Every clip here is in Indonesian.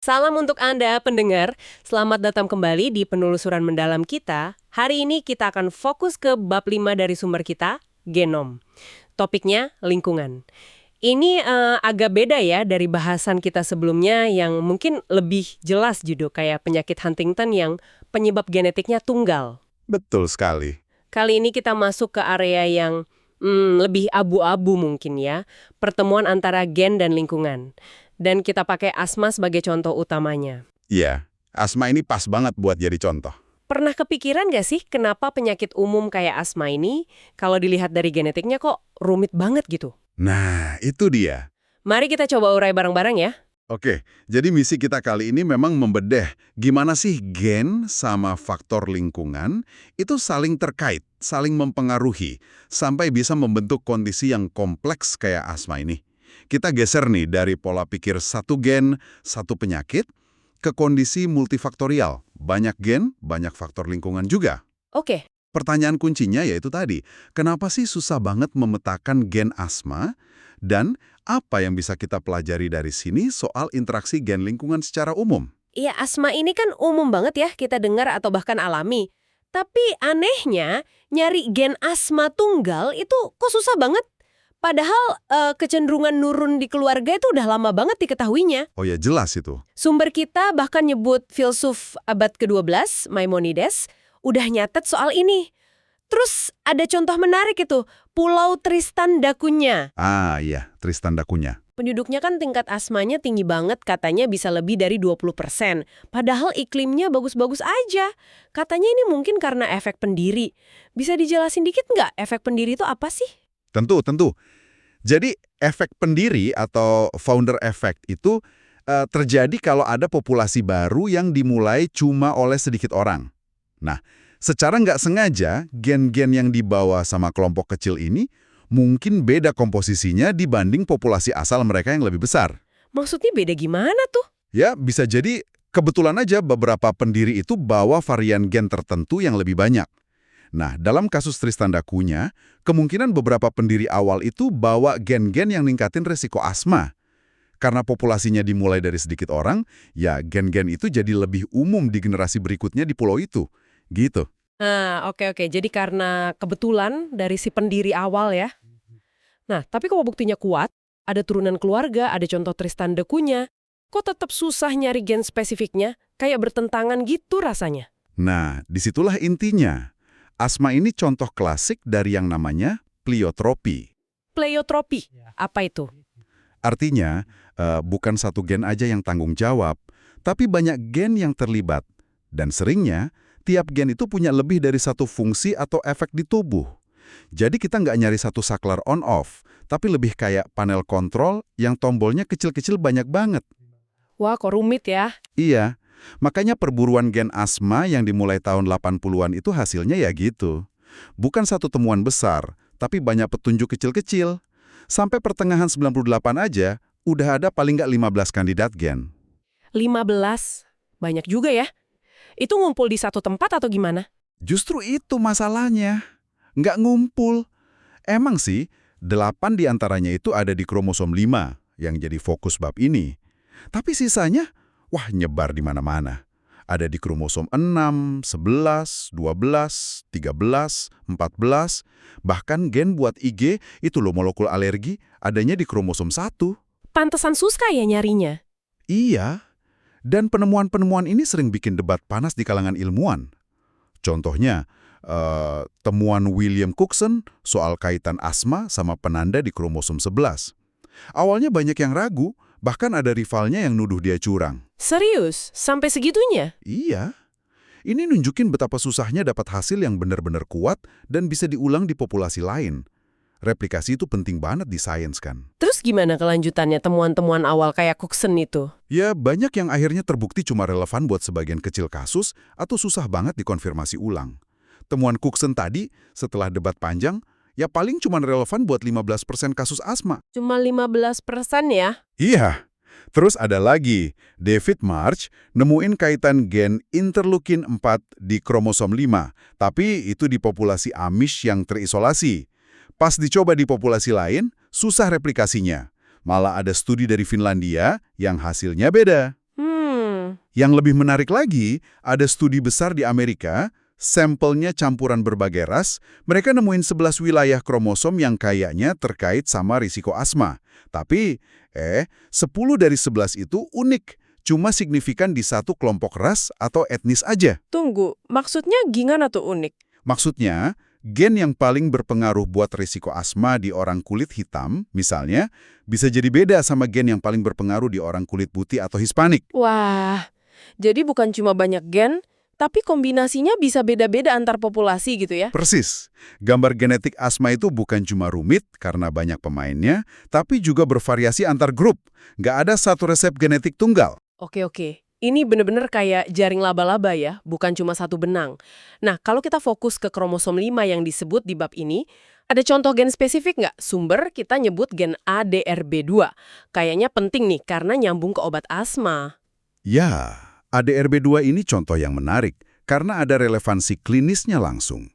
Salam untuk Anda, pendengar. Selamat datang kembali di penelusuran mendalam kita. Hari ini kita akan fokus ke bab 5 dari sumber kita, genom. Topiknya lingkungan. Ini agak beda ya dari bahasan kita sebelumnya yang mungkin lebih jelas judul kayak penyakit Huntington yang penyebab genetiknya tunggal. Betul sekali. Kali ini kita masuk ke area yang lebih abu-abu mungkin ya, pertemuan antara gen dan lingkungan. Dan kita pakai asma sebagai contoh utamanya. Iya, asma ini pas banget buat jadi contoh. Pernah kepikiran nggak sih kenapa penyakit umum kayak asma ini, kalau dilihat dari genetiknya kok rumit banget gitu? Nah, itu dia. Mari kita coba urai bareng-bareng ya. Oke, jadi misi kita kali ini memang membedah gimana sih gen sama faktor lingkungan itu saling terkait, saling mempengaruhi, sampai bisa membentuk kondisi yang kompleks kayak asma ini. Kita geser nih dari pola pikir satu gen, satu penyakit, ke kondisi multifaktorial. Banyak gen, banyak faktor lingkungan juga. Oke, Pertanyaan kuncinya yaitu tadi, kenapa sih susah banget memetakan gen asma? Dan apa yang bisa kita pelajari dari sini soal interaksi gen lingkungan secara umum? iya asma ini kan umum banget ya kita dengar atau bahkan alami. Tapi anehnya, nyari gen asma tunggal itu kok susah banget. Padahal kecenderungan nurun di keluarga itu udah lama banget diketahuinya. Oh ya, jelas itu. Sumber kita bahkan nyebut filsuf abad ke-12, Maimonides, udah nyatet soal ini. Terus ada contoh menarik itu, Pulau Tristan da Cunha. Ah iya, Tristan da Cunha. Penduduknya kan tingkat asmanya tinggi banget, katanya bisa lebih dari 20%. Padahal iklimnya bagus-bagus aja. Katanya ini mungkin karena efek pendiri. Bisa dijelasin dikit nggak efek pendiri itu apa sih? Tentu, tentu. Jadi, efek pendiri atau founder effect itu terjadi kalau ada populasi baru yang dimulai cuma oleh sedikit orang. Nah, secara nggak sengaja, gen-gen yang dibawa sama kelompok kecil ini mungkin beda komposisinya dibanding populasi asal mereka yang lebih besar. Maksudnya beda gimana tuh? Ya, bisa jadi kebetulan aja beberapa pendiri itu bawa varian gen tertentu yang lebih banyak. Nah, dalam kasus Tristan da Cunha, kemungkinan beberapa pendiri awal itu bawa gen-gen yang ningkatin resiko asma. Karena populasinya dimulai dari sedikit orang, ya gen-gen itu jadi lebih umum di generasi berikutnya di pulau itu. Gitu. Nah, oke. Jadi karena kebetulan dari si pendiri awal ya. Nah, tapi kalau buktinya kuat, ada turunan keluarga, ada contoh Tristan da Cunha, kok tetap susah nyari gen spesifiknya? Kayak bertentangan gitu rasanya. Nah, disitulah intinya. Asma ini contoh klasik dari yang namanya pleiotropi. Pleiotropi, apa itu? Artinya, bukan satu gen aja yang tanggung jawab, tapi banyak gen yang terlibat. Dan seringnya, tiap gen itu punya lebih dari satu fungsi atau efek di tubuh. Jadi kita nggak nyari satu saklar on-off, tapi lebih kayak panel kontrol yang tombolnya kecil-kecil banyak banget. Wah, kok rumit ya? Iya, makanya perburuan gen asma yang dimulai tahun 80-an itu hasilnya ya gitu. Bukan satu temuan besar, tapi banyak petunjuk kecil-kecil. Sampai pertengahan 98 aja, udah ada paling nggak 15 kandidat gen. 15. Banyak juga ya. Itu ngumpul di satu tempat atau gimana? Justru itu masalahnya. Nggak ngumpul. Emang sih, 8 diantaranya itu ada di kromosom 5 yang jadi fokus bab ini. Tapi sisanya, wah nyebar di mana-mana. Ada di kromosom 6, 11, 12, 13, 14, bahkan gen buat IG itu loh molekul alergi adanya di kromosom 1. Pantesan susah ya nyarinya. Iya, dan penemuan-penemuan ini sering bikin debat panas di kalangan ilmuwan. Contohnya, temuan William Cookson soal kaitan asma sama penanda di kromosom 11. Awalnya banyak yang ragu, bahkan ada rivalnya yang nuduh dia curang. Serius? Sampai segitunya? Iya, ini nunjukin betapa susahnya dapat hasil yang benar-benar kuat dan bisa diulang di populasi lain. Replikasi itu penting banget di sains kan. Terus gimana kelanjutannya temuan-temuan awal kayak Cookson itu? Ya, banyak yang akhirnya terbukti cuma relevan buat sebagian kecil kasus atau susah banget dikonfirmasi ulang. Temuan Cookson tadi, setelah debat panjang, ya paling cuma relevan buat 15% kasus asma. Cuma 15% ya? Iya. Terus ada lagi, David March nemuin kaitan gen interleukin 4 di kromosom 5, tapi itu di populasi Amish yang terisolasi. Pas dicoba di populasi lain, susah replikasinya. Malah ada studi dari Finlandia yang hasilnya beda. Yang lebih menarik lagi, ada studi besar di Amerika, sampelnya campuran berbagai ras, mereka nemuin 11 wilayah kromosom yang kayaknya terkait sama risiko asma. Tapi, 10 dari 11 itu unik, cuma signifikan di satu kelompok ras atau etnis aja. Tunggu, maksudnya gimana tuh unik? Maksudnya, gen yang paling berpengaruh buat risiko asma di orang kulit hitam, misalnya, bisa jadi beda sama gen yang paling berpengaruh di orang kulit putih atau Hispanik. Wah, jadi bukan cuma banyak gen, tapi kombinasinya bisa beda-beda antar populasi gitu ya? Persis. Gambar genetik asma itu bukan cuma rumit karena banyak pemainnya, tapi juga bervariasi antar grup. Nggak ada satu resep genetik tunggal. Oke. Ini bener-bener kayak jaring laba-laba ya, bukan cuma satu benang. Nah, kalau kita fokus ke kromosom 5 yang disebut di bab ini, ada contoh gen spesifik nggak? Sumber kita nyebut gen ADRB2. Kayaknya penting nih, karena nyambung ke obat asma. Ya, ADRB2 ini contoh yang menarik karena ada relevansi klinisnya langsung.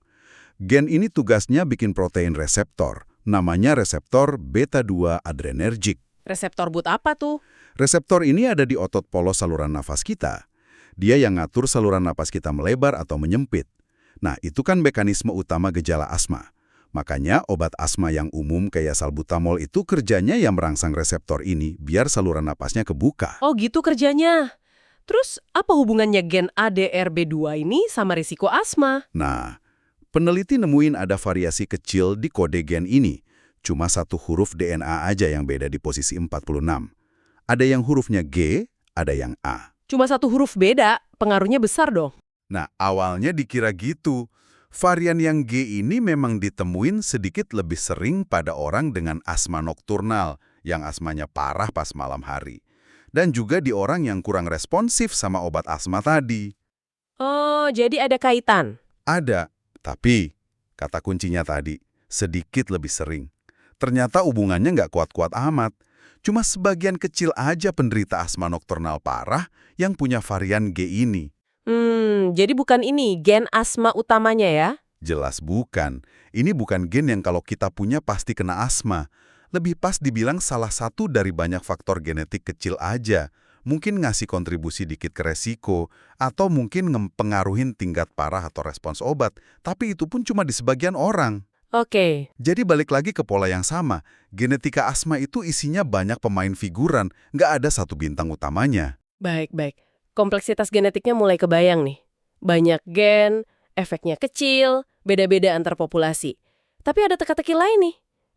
Gen ini tugasnya bikin protein reseptor, namanya reseptor beta-2 adrenergic. Reseptor but apa tuh? Reseptor ini ada di otot polos saluran nafas kita. Dia yang ngatur saluran napas kita melebar atau menyempit. Nah, itu kan mekanisme utama gejala asma. Makanya obat asma yang umum kayak salbutamol itu kerjanya yang merangsang reseptor ini biar saluran napasnya kebuka. Oh gitu kerjanya. Terus apa hubungannya gen ADRB2 ini sama risiko asma? Nah, peneliti nemuin ada variasi kecil di kode gen ini. Cuma satu huruf DNA aja yang beda di posisi 46. Ada yang hurufnya G, ada yang A. Cuma satu huruf beda, pengaruhnya besar dong. Nah, awalnya dikira gitu. Varian yang G ini memang ditemuin sedikit lebih sering pada orang dengan asma nokturnal, yang asmanya parah pas malam hari. Dan juga di orang yang kurang responsif sama obat asma tadi. Oh, jadi ada kaitan. Ada, tapi, kata kuncinya tadi, sedikit lebih sering. Ternyata hubungannya nggak kuat-kuat amat. Cuma sebagian kecil aja penderita asma nokturnal parah yang punya varian G ini. Jadi bukan ini gen asma utamanya ya? Jelas bukan. Ini bukan gen yang kalau kita punya pasti kena asma. Lebih pas dibilang salah satu dari banyak faktor genetik kecil aja. Mungkin ngasih kontribusi dikit ke resiko, atau mungkin ngepengaruhin tingkat parah atau respons obat. Tapi itu pun cuma di sebagian orang. Oke. Jadi balik lagi ke pola yang sama, genetika asma itu isinya banyak pemain figuran, nggak ada satu bintang utamanya. Baik. Kompleksitas genetiknya mulai kebayang nih. Banyak gen, efeknya kecil, beda-beda antar populasi. Tapi ada teka-teki lain nih.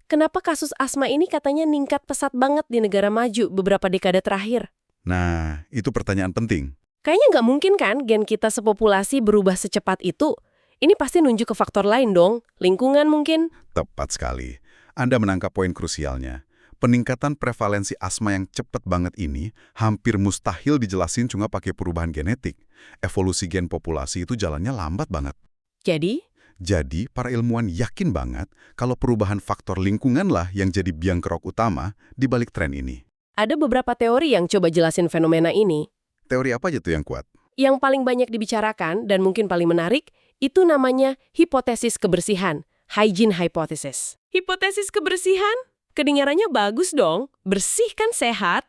Kenapa kasus asma ini katanya ningkat pesat banget di negara maju beberapa dekade terakhir? Nah, itu pertanyaan penting. Kayaknya nggak mungkin kan gen kita sepopulasi berubah secepat itu? Ini pasti nunjuk ke faktor lain dong, lingkungan mungkin. Tepat sekali. Anda menangkap poin krusialnya. Peningkatan prevalensi asma yang cepat banget ini hampir mustahil dijelasin cuma pakai perubahan genetik. Evolusi gen populasi itu jalannya lambat banget. Jadi, para ilmuwan yakin banget kalau perubahan faktor lingkungan lah yang jadi biang kerok utama di balik tren ini. Ada beberapa teori yang coba jelasin fenomena ini. Teori apa aja tuh yang kuat? Yang paling banyak dibicarakan dan mungkin paling menarik, itu namanya hipotesis kebersihan, hygiene hypothesis. Hipotesis kebersihan? Kedengarannya bagus dong, bersih kan sehat?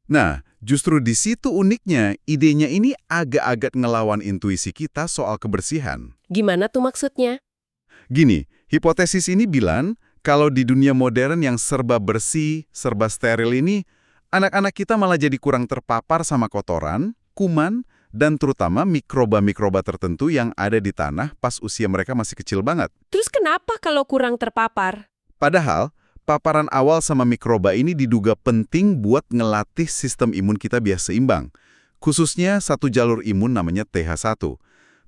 Nah, justru di situ uniknya, idenya ini agak-agak ngelawan intuisi kita soal kebersihan. Gimana tuh maksudnya? Gini, hipotesis ini bilang kalau di dunia modern yang serba bersih, serba steril ini, anak-anak kita malah jadi kurang terpapar sama kotoran, kuman, dan terutama mikroba-mikroba tertentu yang ada di tanah pas usia mereka masih kecil banget. Terus kenapa kalau kurang terpapar? Padahal, paparan awal sama mikroba ini diduga penting buat ngelatih sistem imun kita biar seimbang. Khususnya satu jalur imun namanya TH1.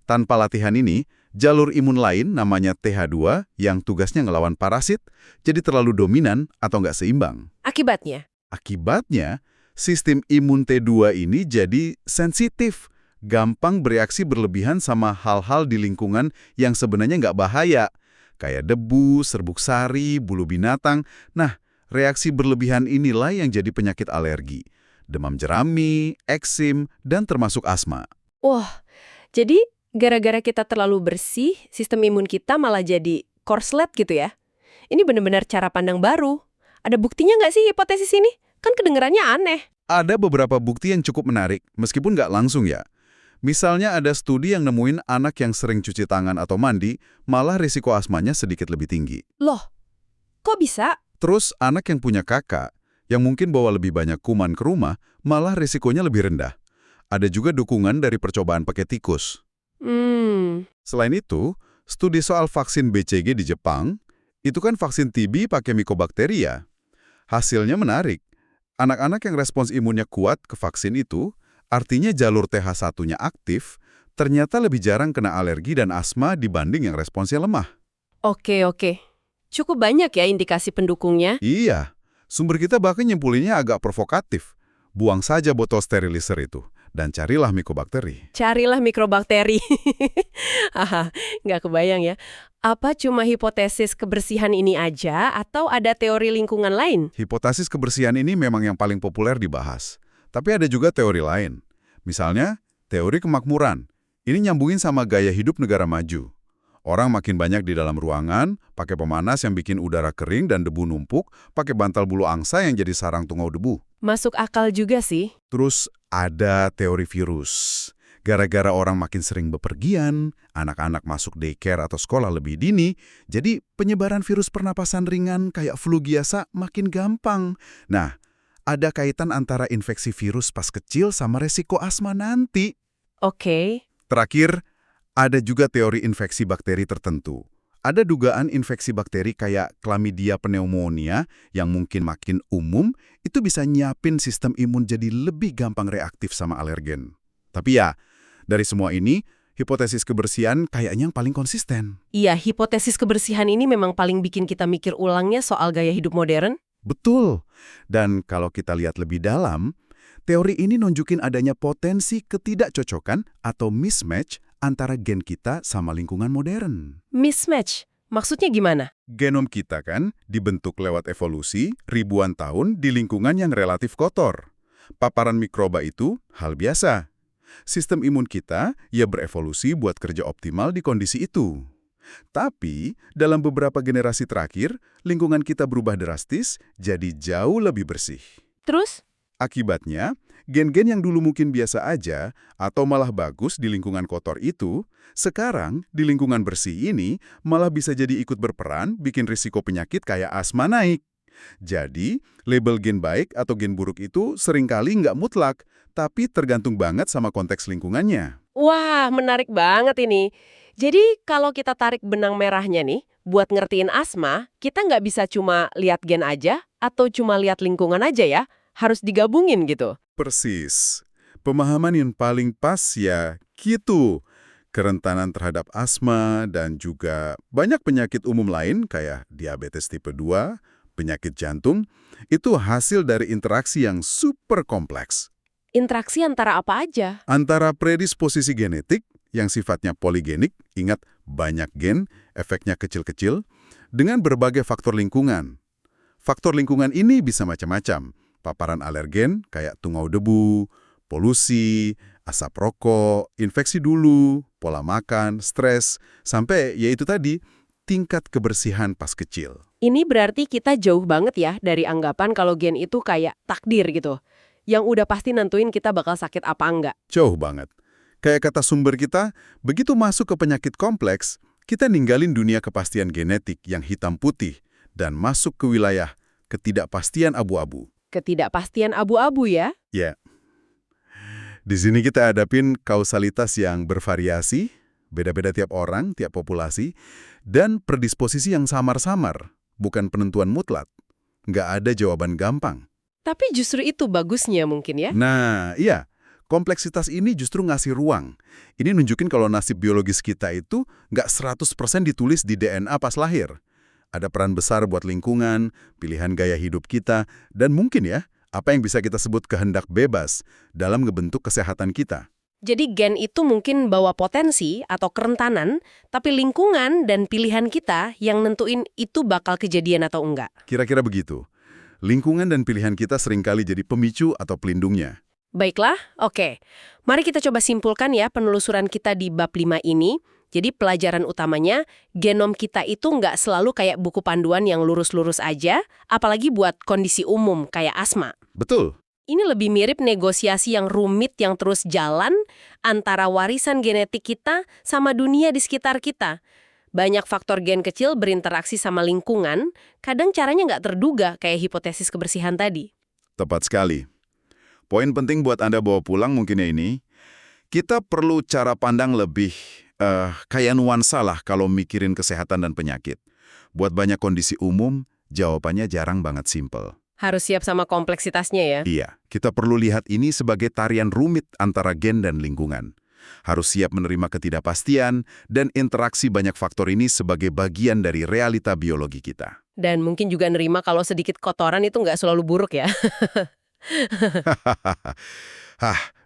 Tanpa latihan ini, jalur imun lain namanya TH2 yang tugasnya ngelawan parasit, jadi terlalu dominan atau nggak seimbang. Akibatnya? Akibatnya, sistem imun T2 ini jadi sensitif, gampang bereaksi berlebihan sama hal-hal di lingkungan yang sebenarnya nggak bahaya, kayak debu, serbuk sari, bulu binatang. Nah, reaksi berlebihan inilah yang jadi penyakit alergi, demam jerami, eksim, dan termasuk asma. Wah, jadi gara-gara kita terlalu bersih, sistem imun kita malah jadi korslet gitu ya? Ini benar-benar cara pandang baru. Ada buktinya nggak sih hipotesis ini? Kan kedengerannya aneh. Ada beberapa bukti yang cukup menarik, meskipun nggak langsung ya. Misalnya ada studi yang nemuin anak yang sering cuci tangan atau mandi, malah risiko asmanya sedikit lebih tinggi. Loh, kok bisa? Terus anak yang punya kakak, yang mungkin bawa lebih banyak kuman ke rumah, malah risikonya lebih rendah. Ada juga dukungan dari percobaan pakai tikus. Selain itu, studi soal vaksin BCG di Jepang, itu kan vaksin TB pakai Mycobacteria ya. Hasilnya menarik. Anak-anak yang respons imunnya kuat ke vaksin itu, artinya jalur TH1-nya aktif, ternyata lebih jarang kena alergi dan asma dibanding yang responsnya lemah. Oke. Cukup banyak ya indikasi pendukungnya. Iya, sumber kita bahkan nyimpulinnya agak provokatif. Buang saja botol sterilizer itu, dan carilah Mycobakteri. Carilah mikrobakteri. Aha, nggak kebayang ya. Apa cuma hipotesis kebersihan ini aja atau ada teori lingkungan lain? Hipotesis kebersihan ini memang yang paling populer dibahas. Tapi ada juga teori lain. Misalnya, teori kemakmuran. Ini nyambungin sama gaya hidup negara maju. Orang makin banyak di dalam ruangan, pakai pemanas yang bikin udara kering dan debu numpuk, pakai bantal bulu angsa yang jadi sarang tungau debu. Masuk akal juga sih. Terus ada teori virus. Gara-gara orang makin sering bepergian, anak-anak masuk daycare atau sekolah lebih dini, jadi penyebaran virus pernapasan ringan kayak flu biasa makin gampang. Nah, ada kaitan antara infeksi virus pas kecil sama resiko asma nanti. Oke. Terakhir, ada juga teori infeksi bakteri tertentu. Ada dugaan infeksi bakteri kayak Chlamydia pneumonia yang mungkin makin umum, itu bisa nyiapin sistem imun jadi lebih gampang reaktif sama alergen. Tapi ya, dari semua ini, hipotesis kebersihan kayaknya yang paling konsisten. Iya, hipotesis kebersihan ini memang paling bikin kita mikir ulangnya soal gaya hidup modern. Betul. Dan kalau kita lihat lebih dalam, teori ini nunjukin adanya potensi ketidakcocokan atau mismatch antara gen kita sama lingkungan modern. Mismatch, maksudnya gimana? Genom kita kan dibentuk lewat evolusi ribuan tahun di lingkungan yang relatif kotor. Paparan mikroba itu hal biasa. Sistem imun kita ya berevolusi buat kerja optimal di kondisi itu. Tapi, dalam beberapa generasi terakhir, lingkungan kita berubah drastis jadi jauh lebih bersih. Terus? Akibatnya, gen-gen yang dulu mungkin biasa aja atau malah bagus di lingkungan kotor itu, sekarang di lingkungan bersih ini malah bisa jadi ikut berperan bikin risiko penyakit kayak asma naik. Jadi, label gen baik atau gen buruk itu seringkali nggak mutlak, tapi tergantung banget sama konteks lingkungannya. Wah, menarik banget ini. Jadi, kalau kita tarik benang merahnya nih, buat ngertiin asma, kita nggak bisa cuma lihat gen aja atau cuma lihat lingkungan aja ya. Harus digabungin gitu. Persis. Pemahaman yang paling pas ya gitu. Kerentanan terhadap asma dan juga banyak penyakit umum lain kayak diabetes tipe 2, penyakit jantung, itu hasil dari interaksi yang super kompleks. Interaksi antara apa aja? Antara predisposisi genetik yang sifatnya poligenik, ingat banyak gen, efeknya kecil-kecil, dengan berbagai faktor lingkungan. Faktor lingkungan ini bisa macam-macam. Paparan alergen kayak tungau debu, polusi, asap rokok, infeksi dulu, pola makan, stres, sampai yaitu tadi, tingkat kebersihan pas kecil. Ini berarti kita jauh banget ya dari anggapan kalau gen itu kayak takdir gitu. Yang udah pasti nentuin kita bakal sakit apa enggak. Jauh banget. Kayak kata sumber kita, begitu masuk ke penyakit kompleks, kita ninggalin dunia kepastian genetik yang hitam putih dan masuk ke wilayah ketidakpastian abu-abu. Ketidakpastian abu-abu ya? Ya. Di sini kita hadapin kausalitas yang bervariasi, beda-beda tiap orang, tiap populasi, dan predisposisi yang samar-samar, bukan penentuan mutlak. Nggak ada jawaban gampang. Tapi justru itu bagusnya mungkin ya? Nah, iya. Kompleksitas ini justru ngasih ruang. Ini nunjukin kalau nasib biologis kita itu nggak 100% ditulis di DNA pas lahir. Ada peran besar buat lingkungan, pilihan gaya hidup kita, dan mungkin ya, apa yang bisa kita sebut kehendak bebas dalam ngebentuk kesehatan kita. Jadi gen itu mungkin bawa potensi atau kerentanan, tapi lingkungan dan pilihan kita yang nentuin itu bakal kejadian atau enggak. Kira-kira begitu. Lingkungan dan pilihan kita seringkali jadi pemicu atau pelindungnya. Baiklah, oke. Mari kita coba simpulkan ya penelusuran kita di bab 5 ini. Jadi pelajaran utamanya, genom kita itu nggak selalu kayak buku panduan yang lurus-lurus aja, apalagi buat kondisi umum kayak asma. Betul. Ini lebih mirip negosiasi yang rumit yang terus jalan antara warisan genetik kita sama dunia di sekitar kita. Banyak faktor gen kecil berinteraksi sama lingkungan, kadang caranya nggak terduga kayak hipotesis kebersihan tadi. Tepat sekali. Poin penting buat Anda bawa pulang mungkin ya ini, kita perlu cara pandang lebih kayak nuansa lah kalau mikirin kesehatan dan penyakit. Buat banyak kondisi umum, jawabannya jarang banget simple. Harus siap sama kompleksitasnya ya. Iya, kita perlu lihat ini sebagai tarian rumit antara gen dan lingkungan. Harus siap menerima ketidakpastian dan interaksi banyak faktor ini sebagai bagian dari realita biologi kita. Dan mungkin juga nerima kalau sedikit kotoran itu nggak selalu buruk ya.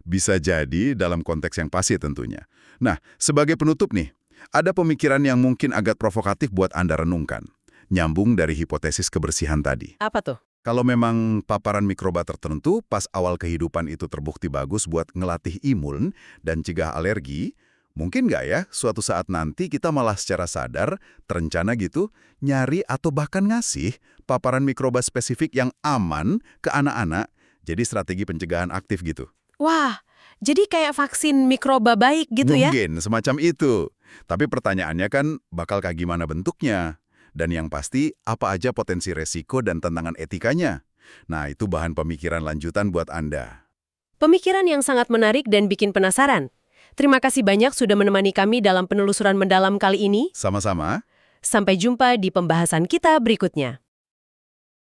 Bisa jadi dalam konteks yang pasti tentunya. Nah, sebagai penutup nih, ada pemikiran yang mungkin agak provokatif buat Anda renungkan. Nyambung dari hipotesis kebersihan tadi. Apa tuh? Kalau memang paparan mikroba tertentu pas awal kehidupan itu terbukti bagus buat ngelatih imun dan cegah alergi, mungkin nggak ya suatu saat nanti kita malah secara sadar, terencana gitu, nyari atau bahkan ngasih paparan mikroba spesifik yang aman ke anak-anak, jadi strategi pencegahan aktif gitu. Wah, jadi kayak vaksin mikroba baik gitu ya? Mungkin semacam itu. Tapi pertanyaannya kan bakal kayak gimana bentuknya? Dan yang pasti, apa aja potensi resiko dan tantangan etikanya? Nah, itu bahan pemikiran lanjutan buat Anda. Pemikiran yang sangat menarik dan bikin penasaran. Terima kasih banyak sudah menemani kami dalam penelusuran mendalam kali ini. Sama-sama. Sampai jumpa di pembahasan kita berikutnya.